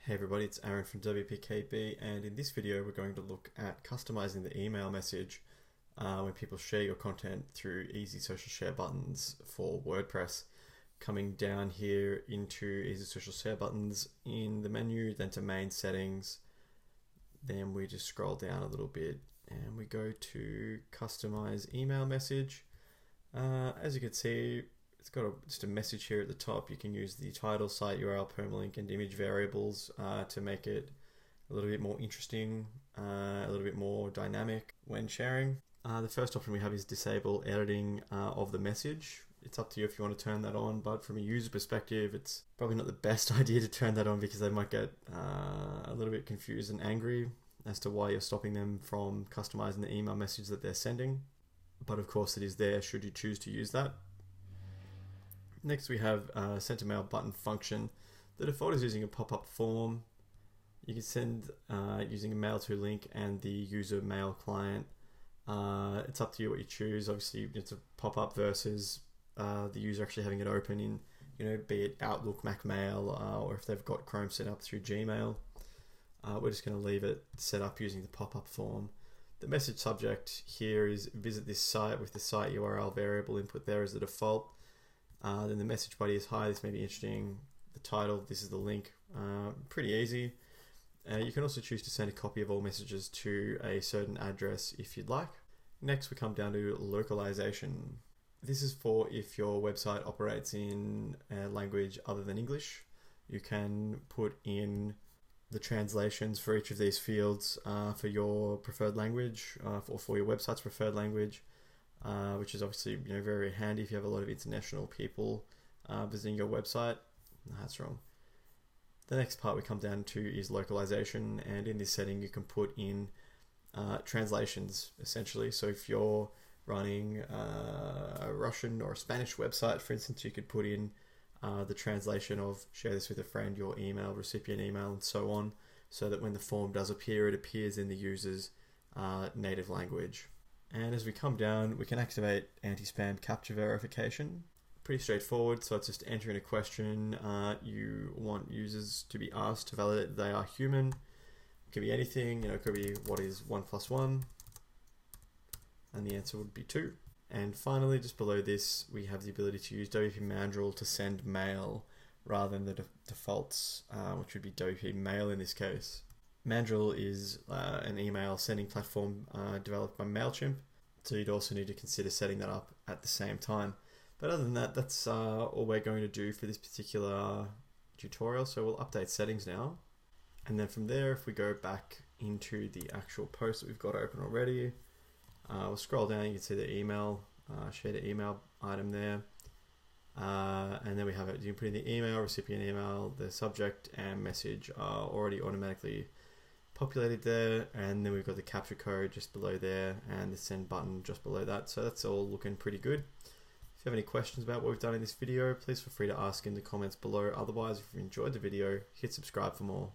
Hey everybody, it's Aaron from WPKB, and in this video we're going to look at customizing the email message when people share your content through easy social share buttons for WordPress. Coming down here into easy social share buttons in the menu, then to main settings, then we just scroll down a little bit and we go to customize email message. As you can see, it's got just a message here at the top. You can use the title, site URL, permalink, and image variables to make it a little bit more interesting, a little bit more dynamic when sharing. The first option we have is disable editing of the message. It's up to you if you want to turn that on, but from a user perspective, it's probably not the best idea to turn that on because they might get a little bit confused and angry as to why you're stopping them from customizing the email message that they're sending. But of course it is there should you choose to use that. Next we have send to mail button function. The default is using a pop-up form. You can send using a mail to link and the user mail client. It's up to you what you choose. Obviously it's a pop-up versus the user actually having it open in, be it Outlook, Mac Mail, or if they've got Chrome set up through Gmail. We're just going to leave it set up using the pop-up form. The message subject here is visit this site with the site URL variable input there as the default. Then the message body is hi, this may be interesting. The title, this is the link. Pretty easy. You can also choose to send a copy of all messages to a certain address if you'd like. Next we come down to localization. This is for if your website operates in a language other than English. You can put in the translations for each of these fields for your preferred language or for your website's preferred language. Which is obviously very handy if you have a lot of international people visiting your website. No, that's wrong. The next part we come down to is localization, and in this setting you can put in translations essentially. So if you're running a Russian or a Spanish website, for instance, you could put in the translation of share this with a friend, your email, recipient email, and so on, so that when the form does appear, it appears in the user's native language. And as we come down, we can activate anti-spam captcha verification. Pretty straightforward, so it's just entering a question you want users to be asked to validate that they are human. It could be anything, it could be what is 1 + 1, and the answer would be 2. And finally, just below this, we have the ability to use WP Mandrill to send mail rather than the defaults, which would be WP Mail in this case. Mandrill is an email sending platform developed by MailChimp, so you'd also need to consider setting that up at the same time. But other than that, that's all we're going to do for this particular tutorial. So we'll update settings now. And then from there, if we go back into the actual post that we've got open already, we'll scroll down, you can see the email, share the email item there. And then we have it, you can put in the email, recipient email, the subject and message are already automatically populated there, and then we've got the captcha code just below there and the send button just below that. So that's all looking pretty good. If you have any questions about what we've done in this video, please feel free to ask in the comments below. Otherwise, if you enjoyed the video, hit subscribe for more.